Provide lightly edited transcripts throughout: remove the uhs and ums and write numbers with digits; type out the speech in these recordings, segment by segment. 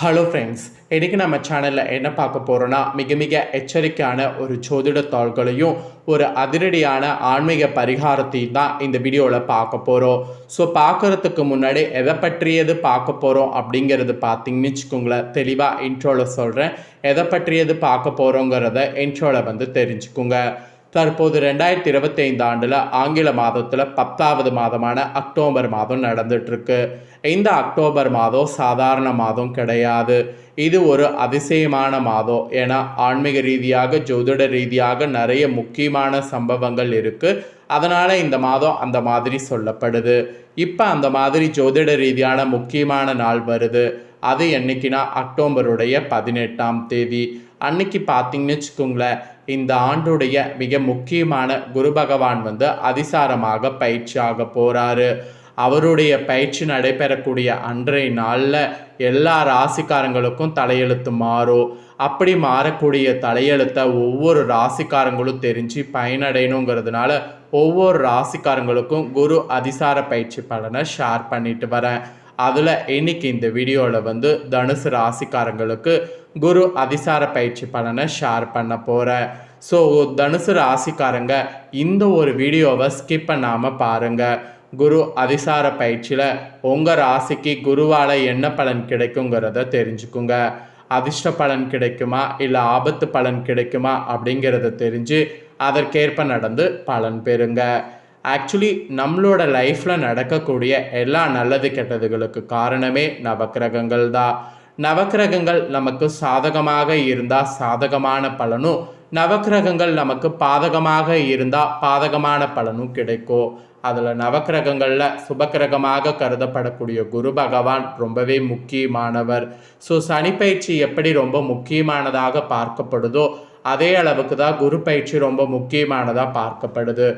Hello friends, இன்றைக்கி நம்ம சேனலில் என்ன பார்க்க போகிறோன்னா மிக எச்சரிக்கையான ஒரு ஜோதிட தாள்களையும் ஒரு அதிரடியான ஆன்மீக பரிகாரத்தையும் தான் இந்த வீடியோவில் பார்க்க போகிறோம். ஸோ பார்க்குறதுக்கு முன்னாடி எதை பற்றியது பார்க்க போகிறோம் அப்படிங்கிறது பார்த்தீங்கன்னு வச்சுக்கோங்களேன். தெளிவாக இன்ட்ரோவில் சொல்கிறேன். எதை பற்றியது பார்க்க போகிறோங்கிறத இன்ட்ரோவில் தெரிஞ்சுக்கோங்க. தற்போது 2025 ஆண்டில் ஆங்கில மாதத்தில் 10வது மாதமான அக்டோபர் மாதம் நடந்துட்டுருக்கு. இந்த அக்டோபர் மாதம் சாதாரண மாதம் கிடையாது. இது ஒரு அதிசயமான மாதம். ஏன்னா ஆன்மீக ரீதியாக ஜோதிட ரீதியாக நிறைய முக்கியமான சம்பவங்கள் இருக்குது. அதனால் இந்த மாதம் அந்த மாதிரி சொல்லப்படுது. இப்போ அந்த மாதிரி ஜோதிட ரீதியான முக்கியமான நாள் வருது. அது என்னைக்குன்னா அக்டோபருடைய 18ஆம் தேதி அன்னைக்கு பார்த்தீங்கன்னு வச்சுக்கோங்களேன். இந்த ஆண்டுடைய மிக முக்கியமான குரு பகவான் அதிசாரமாக பயிற்சியாக போகிறாரு. அவருடைய பயிற்சி நடைபெறக்கூடிய அன்றைய நாளில் எல்லா ராசிக்காரங்களுக்கும் தலையெழுத்து மாறும். அப்படி மாறக்கூடிய தலையெழுத்தை ஒவ்வொரு ராசிக்காரங்களும் தெரிஞ்சு பயனடையணுங்கிறதுனால ஒவ்வொரு ராசிக்காரங்களுக்கும் குரு அதிசார பயிற்சி பலனை ஷேர் பண்ணிட்டு வரேன். அதில் இன்னைக்கு இந்த வீடியோவில் தனுசு ராசிக்காரங்களுக்கு குரு அதிசார பயிற்சி பலனை ஷேர் பண்ண போகிறேன். ஸோ தனுசு ராசிக்காரங்க இந்த ஒரு வீடியோவை ஸ்கிப் பண்ணாமல் பாருங்கள். குரு அதிசார பயிற்சியில் உங்கள் ராசிக்கு குருவால் என்ன பலன் கிடைக்குங்கிறத தெரிஞ்சுக்குங்க. அதிர்ஷ்ட பலன் கிடைக்குமா இல்லை ஆபத்து பலன் கிடைக்குமா அப்படிங்கிறத தெரிஞ்சு அதற்கேற்ப நடந்து பலன் பெறுங்க. ஆக்சுவலி நம்மளோட லைஃப்பில் நடக்கக்கூடிய எல்லா நல்லது கெட்டதுகளுக்கு காரணமே நவக்கிரகங்கள் தான். நவக்கிரகங்கள் நமக்கு சாதகமாக இருந்தால் சாதகமான பலனும், நவக்கிரகங்கள் நமக்கு பாதகமாக இருந்தால் பாதகமான பலனும் கிடைக்கும். அதில் நவக்கிரகங்களில் சுபக்கிரகமாக கருதப்படக்கூடிய குரு பகவான் ரொம்பவே முக்கியமானவர். ஸோ சனி பயிற்சி எப்படி ரொம்ப முக்கியமானதாக பார்க்கப்படுதோ அதே அளவுக்கு தான் குரு பயிற்சி ரொம்ப முக்கியமானதாக பார்க்கப்படுது.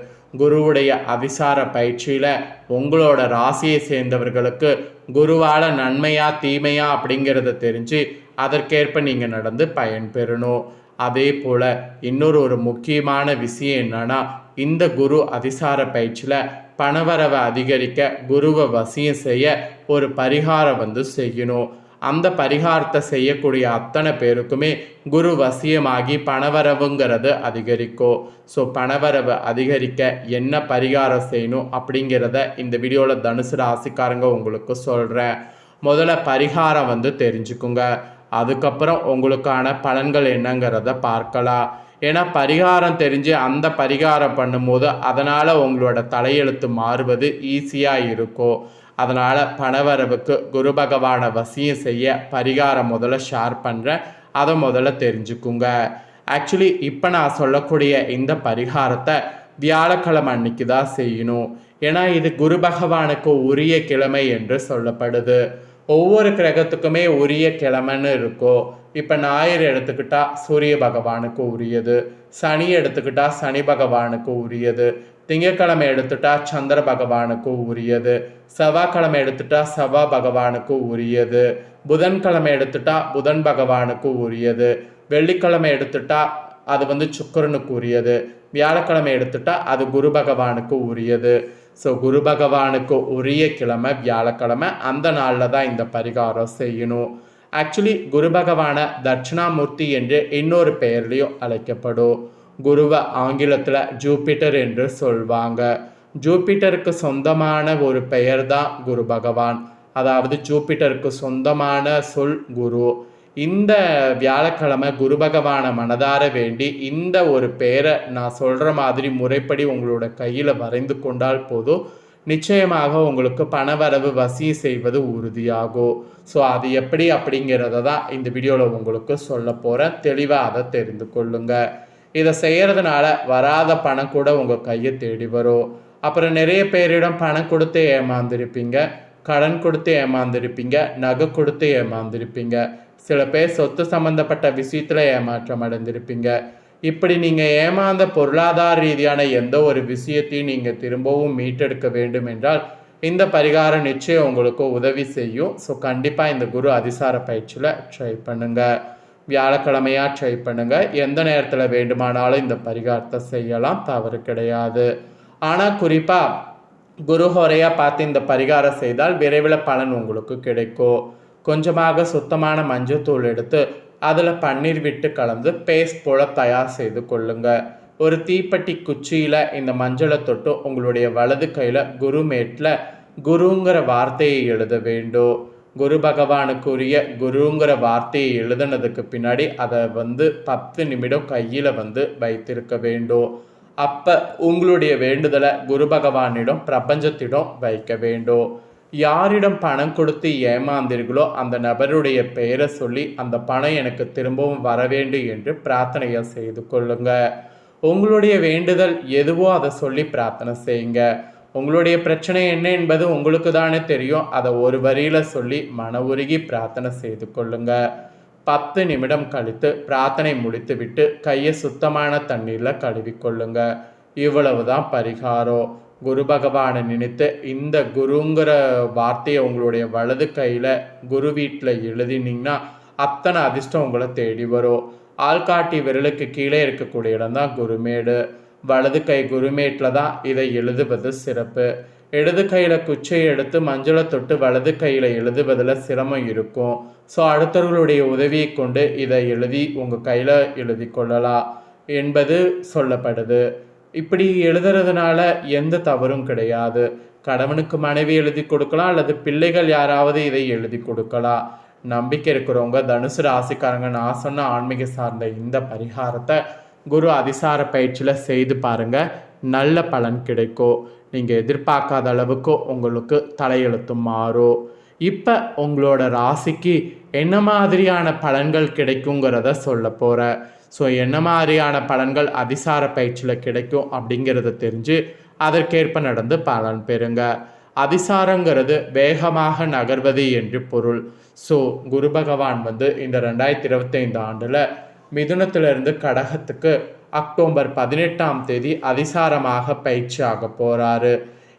குருவுடைய அதிசார பயிற்சியில் உங்களோட ராசியை சேர்ந்தவர்களுக்கு குருவால் நன்மையா தீமையா அப்படிங்கிறத தெரிஞ்சு அதற்கேற்ப நீங்கள் நடந்து பயன்பெறணும். அதே போல் இன்னொரு முக்கியமான விஷயம் என்னன்னா, இந்த குரு அதிசார பயிற்சியில் பணவரவை அதிகரிக்க குருவை வசியம் செய்ய ஒரு பரிகாரம் செய்யணும். அந்த பரிகாரத்தை செய்யக்கூடிய அத்தனை பேருக்குமே குரு வசியமாகி பணவரவுங்கிறது அதிகரிக்கும். ஸோ பணவரவு அதிகரிக்க என்ன பரிகாரம் செய்யணும் அப்படிங்கிறத இந்த வீடியோவில் தனுசு ராசிக்காரங்க உங்களுக்கு சொல்கிறேன். முதல்ல பரிகாரம் தெரிஞ்சுக்குங்க. அதுக்கப்புறம் உங்களுக்கான பலன்கள் என்னங்கிறத பார்க்கலாம். ஏன்னா பரிகாரம் தெரிஞ்சு அந்த பரிகாரம் பண்ணும்போது அதனால் உங்களோட தலையெழுத்து மாறுவது ஈஸியாக இருக்கும். அதனால் பணவரவுக்கு குரு பகவானை வசியம் செய்ய பரிகாரம் முதல்ல ஷேர் பண்ணுறேன். அதை முதல்ல தெரிஞ்சுக்குங்க. ஆக்சுவலி இப்போ நான் சொல்லக்கூடிய இந்த பரிகாரத்தை வியாழக்கிழமை அன்னைக்கு தான் செய்யணும். ஏன்னா இது குரு பகவானுக்கு உரிய கிழமை என்று சொல்லப்படுது. ஒவ்வொரு கிரகத்துக்குமே உரிய கிழமைன்னு இருக்கும். இப்போ ஞாயிறு எடுத்துக்கிட்டால் சூரிய பகவானுக்கு உரியது, சனி எடுத்துக்கிட்டால் சனி பகவானுக்கு உரியது, திங்கட்கிழமை எடுத்துட்டா சந்திர பகவானுக்கு உரியது, செவ்வாய்க்கிழமை எடுத்துட்டா செவ்வாய் பகவானுக்கு உரியது, புதன்கிழமை எடுத்துட்டா புதன் பகவானுக்கு உரியது, வெள்ளிக்கிழமை எடுத்துட்டா அது சுக்கிரனுக்கு உரியது, வியாழக்கிழமை எடுத்துட்டா அது குரு பகவானுக்கு உரியது. ஸோ குரு பகவானுக்கு உரிய கிழமை வியாழக்கிழமை. அந்த நாளில் தான் இந்த பரிகாரம் செய்யணும். ஆக்சுவலி குரு பகவானை தட்சிணாமூர்த்தி என்று இன்னொரு பெயர்லையும் அழைக்கப்படும். குருவை ஆங்கிலத்தில் ஜூபிட்டர் என்று சொல்வாங்க. ஜூபிட்டருக்கு சொந்தமான ஒரு பெயர் தான் குரு பகவான். அதாவது ஜூபிட்டருக்கு சொந்தமான சொல் குரு. இந்த வியாழக்கிழமை குரு பகவானை மனதார வேண்டி இந்த ஒரு பெயரை நான் சொல்கிற மாதிரி முறைப்படி உங்களோட கையில் வரைந்து கொண்டால் போதும், நிச்சயமாக உங்களுக்கு பணவரவு வசியம் செய்வது உறுதியாகும். ஸோ அது எப்படி அப்படிங்கிறத தான் இந்த வீடியோவில் உங்களுக்கு சொல்ல போகிறேன். தெளிவாக அதை தெரிந்து கொள்ளுங்க. இதை செய்கிறதுனால வராத பணம் கூட உங்கள் கையை தேடி வரும். அப்புறம் நிறைய பேரிடம் பணம் கொடுத்து ஏமாந்துருப்பீங்க, கடன் கொடுத்து ஏமாந்துருப்பீங்க, நகை கொடுத்து ஏமாந்துருப்பீங்க. சில பேர் சொத்து சம்பந்தப்பட்ட விஷயத்தில் ஏமாற்றம் அடைந்திருப்பீங்க. இப்படி நீங்கள் ஏமாந்த பொருளாதார ரீதியான எந்த ஒரு விஷயத்தையும் நீங்கள் திரும்பவும் மீட்டெடுக்க வேண்டும் என்றால் இந்த பரிகாரம் நிச்சயம் உங்களுக்கு உதவி செய்யும். ஸோ கண்டிப்பாக இந்த குரு அதிசார பயிற்சியில் ட்ரை பண்ணுங்கள். வியாழக்கிழமையாக ட்ரை பண்ணுங்கள். எந்த நேரத்தில் வேண்டுமானாலும் இந்த பரிகாரத்தை செய்யலாம், தவறு கிடையாது. ஆனால் குறிப்பாக குரு ஹோரையாக பார்த்து இந்த பரிகாரம் செய்தால் விரைவில் பலன் உங்களுக்கு கிடைக்கும். கொஞ்சமாக சுத்தமான மஞ்சத்தூள் எடுத்து அதில் பன்னீர் விட்டு கலந்து பேஸ்ட் போல தயார் செய்து கொள்ளுங்க. ஒரு தீப்பெட்டி குச்சியில் இந்த மஞ்சளை தொட்டு உங்களுடைய வலது கையில் குருமேட்டில் குருங்கிற வார்த்தையை எழுத வேண்டும். குரு பகவானுக்குரிய குருங்கிற வார்த்தையை எழுதுனதுக்கு பின்னாடி அதை 10 நிமிடம் கையில் வைத்திருக்க வேண்டும். அப்போ உங்களுடைய வேண்டுதலை குரு பகவானிடம் பிரபஞ்சத்திடம் வைக்க வேண்டும். யாரிடம் பணம் கொடுத்து ஏமாந்தீர்களோ அந்த நபருடைய பெயரை சொல்லி அந்த பணம் எனக்கு திரும்பவும் வர வேண்டும் என்று பிரார்த்தனையை செய்து கொள்ளுங்க. உங்களுடைய வேண்டுதல் எதுவோ அதை சொல்லி பிரார்த்தனை செய்யுங்க. உங்களுடைய பிரச்சனை என்ன என்பது உங்களுக்கு தானே தெரியும். அதை ஒரு வரியில் சொல்லி மன உருகி பிரார்த்தனை செய்து கொள்ளுங்க. 10 நிமிடம் கழித்து பிரார்த்தனை முடித்துவிட்டு கையை சுத்தமான தண்ணீரில் கழுவிக்கொள்ளுங்க. இவ்வளவுதான் பரிகாரம். குரு பகவானை நினைத்து இந்த குருங்கிற வார்த்தையை உங்களுடைய வலது கையில் குரு வீட்டில் எழுதினீங்கன்னா அத்தனை அதிர்ஷ்டம் உங்களை தேடி வரும். ஆள்காட்டி விரலுக்கு கீழே இருக்கக்கூடிய இடம் தான் குருமேடு. வலது கை குருமேட்டில் தான் இதை எழுதுவது சிறப்பு. இடது கையில் குச்சையை எடுத்து மஞ்சளை தொட்டு வலது கையில் எழுதுவதில் சிரமம் இருக்கும். ஸோ அடுத்தவர்களுடைய உதவியை கொண்டு இதை எழுதி உங்கள் கையில் எழுதி கொள்ளலாம் என்பது சொல்லப்படுது. இப்படி எழுதுறதுனால எந்த தவறும் கிடையாது. கணவனுக்கு மனைவி எழுதி கொடுக்கலாம், அல்லது பிள்ளைகள் யாராவது இதை எழுதி கொடுக்கலாம். நம்பிக்கை இருக்கிறவங்க தனுசு ராசிக்காரங்க நான் சொன்ன ஆன்மீக சார்ந்த இந்த பரிகாரத்தை குரு அதிசார பயிற்சியில் செய்து பாருங்க. நல்ல பலன் கிடைக்கும். நீங்கள் எதிர்பார்க்காத அளவுக்கு உங்களுக்கு தலையெழுத்து மாறும். இப்போ உங்களோட ராசிக்கு என்ன மாதிரியான பலன்கள் கிடைக்குங்கிறத சொல்ல போகிறேன். ஸோ என்ன மாதிரியான பலன்கள் அதிசார பயிற்சியில் கிடைக்கும் அப்படிங்கிறத தெரிஞ்சு அதற்கேற்ப நடந்து பலன் பெறுங்க. அதிசாரங்கிறது வேகமாக நகர்வது என்று பொருள். ஸோ குரு பகவான் இந்த 2025 ஆண்டில் மிதுனத்திலிருந்து கடகத்துக்கு அக்டோபர் 18ஆம் தேதி அதிசாரமாக பயிற்சி ஆக போகிறாரு.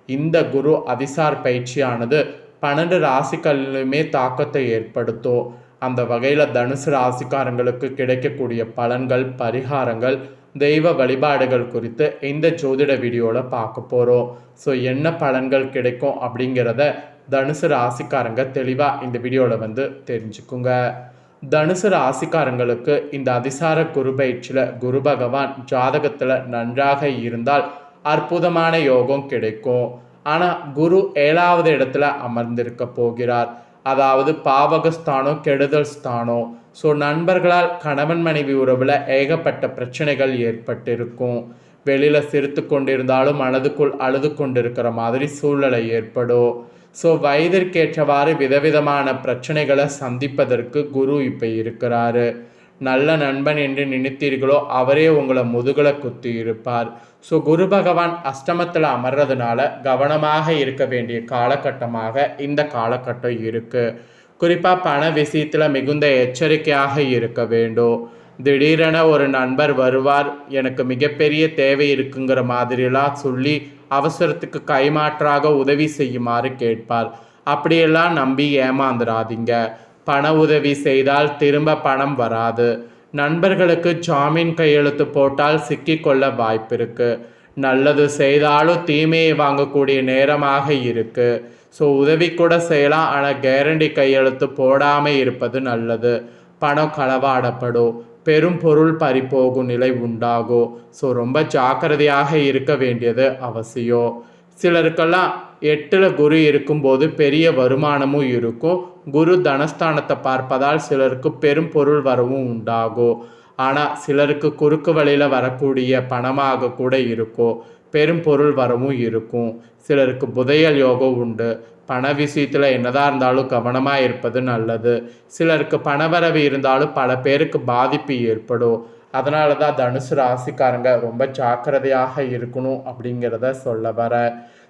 இந்த குரு அதிசார் பயிற்சியானது 12 ராசிகளிலுமே தாக்கத்தை ஏற்படுத்தும். அந்த வகையில் தனுசு ராசிக்காரங்களுக்கு கிடைக்கக்கூடிய பலன்கள், பரிகாரங்கள், தெய்வ வழிபாடுகள் குறித்து இந்த ஜோதிட வீடியோவில் பார்க்க போகிறோம். ஸோ என்ன பலன்கள் கிடைக்கும் அப்படிங்கிறத தனுசு ராசிக்காரங்க தெளிவாக இந்த வீடியோவில் தெரிஞ்சுக்குங்க. தனுசு ராசிக்காரங்களுக்கு இந்த அதிசார குரு பயிற்சியில் குரு பகவான் ஜாதகத்தில் நன்றாக இருந்தால் அற்புதமான யோகம் கிடைக்கும். ஆனால் குரு 7வது இடத்துல அமர்ந்திருக்க போகிறார். அதாவது பாவகஸ்தானம், கெடுதல் ஸ்தானம். ஸோ நண்பர்களால் கணவன் மனைவி உறவில் ஏகப்பட்ட பிரச்சனைகள் ஏற்பட்டிருக்கும். வெளியில் சிரித்து கொண்டிருந்தாலும் மனதுக்குள் அழுது கொண்டிருக்கிற மாதிரி சூழ்நிலை ஏற்படும். ஸோ வயதிற்கேற்றவாறு விதவிதமான பிரச்சனைகளை சந்திப்பதற்கு குரு இப்போ இருக்கிறாரு. நல்ல நண்பன் என்று நினைத்தீர்களோ அவரே உங்களை முதுகலை குத்தி இருப்பார். ஸோ குரு பகவான் அஷ்டமத்தில் அமர்றதுனால கவனமாக இருக்க வேண்டிய காலகட்டமாக இந்த காலகட்டம் இருக்குது. குறிப்பாக பண விஷயத்தில் மிகுந்த எச்சரிக்கையாக இருக்க வேண்டும். திடீரென ஒரு நண்பர் வருவார், எனக்கு மிகப்பெரிய தேவை இருக்குங்கிற மாதிரிலாம் சொல்லி அவசரத்துக்கு கைமாற்றாக உதவி செய்யுமாறு கேட்பார். அப்படியெல்லாம் நம்பி ஏமாந்துடாதீங்க. பண உதவி செய்தால் திரும்ப பணம் வராது. நண்பர்களுக்கு ஜாமீன் கையெழுத்து போட்டால் சிக்கிக்கொள்ள வாய்ப்பு இருக்கு. நல்லது செய்தாலும் தீமையை வாங்கக்கூடிய நேரமாக இருக்கு. ஸோ உதவி கூட செய்யலாம், ஆனால் கேரண்டி கையெழுத்து போடாமல் இருப்பது நல்லது. பணம் களவாடப்படும், பெரும் பொருள் பறிப்போகும் நிலை உண்டாகும். ஸோ ரொம்ப ஜாக்கிரதையாக இருக்க வேண்டியது அவசியம். சிலருக்கெல்லாம் 8ல் குரு இருக்கும்போது பெரிய வருமானமும் இருக்கும். குரு தனஸ்தானத்தை பார்ப்பதால் சிலருக்கு பெரும் பொருள் வரவும் உண்டாகும். ஆனால் சிலருக்கு குறுக்கு வழியில் வரக்கூடிய பணமாக கூட இருக்கும், பெரும் பொருள் வரவும் இருக்கும். சிலருக்கு புதையல் யோகம் உண்டு. பண விஷயத்தில் என்னதான் இருந்தாலும் கவனமாக இருப்பது நல்லது. சிலருக்கு பணவரவு இருந்தாலும் பல பேருக்கு பாதிப்பு ஏற்படும். அதனால தான் தனுசு ராசிக்காரங்க ரொம்ப ஜாக்கிரதையாக இருக்கணும் அப்படிங்கிறத சொல்ல வர.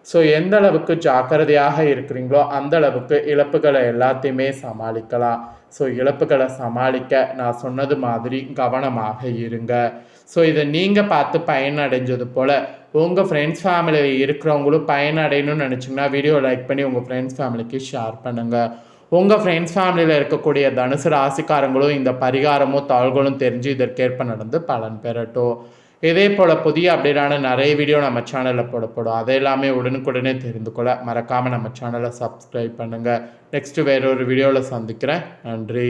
ஸோ எந்த அளவுக்கு ஜாக்கிரதையாக இருக்கிறீங்களோ அந்த அளவுக்கு இழப்புகளை எல்லாத்தையுமே சமாளிக்கலாம். ஸோ இழப்புகளை சமாளிக்க நான் சொன்னது மாதிரி கவனமாக இருங்க. ஸோ இதை நீங்கள் பார்த்து பயனடைஞ்சது போல் உங்கள் ஃப்ரெண்ட்ஸ் ஃபேமிலியில் இருக்கிறவங்களும் பயனடையணும்னு நினச்சிங்கன்னா வீடியோ லைக் பண்ணி உங்கள் ஃப்ரெண்ட்ஸ் ஃபேமிலிக்கு ஷேர் பண்ணுங்கள். உங்கள் ஃப்ரெண்ட்ஸ் ஃபேமிலியில் இருக்கக்கூடிய தனுசு ராசிக்காரங்களும் இந்த பரிகாரமும் தாள்களும் தெரிஞ்சு இதற்கேற்ப நடந்து பலன் பெறட்டும். இதே போல் புதிய அப்டேட்டான நிறைய வீடியோ நம்ம சேனலில் போடப்படும். அதை எல்லாமே உடனுக்குடனே தெரிந்து கொள்ள மறக்காமல் நம்ம சேனலை சப்ஸ்கிரைப் பண்ணுங்கள். நெக்ஸ்ட்டு வேறொரு வீடியோவில் சந்திக்கிறேன். நன்றி.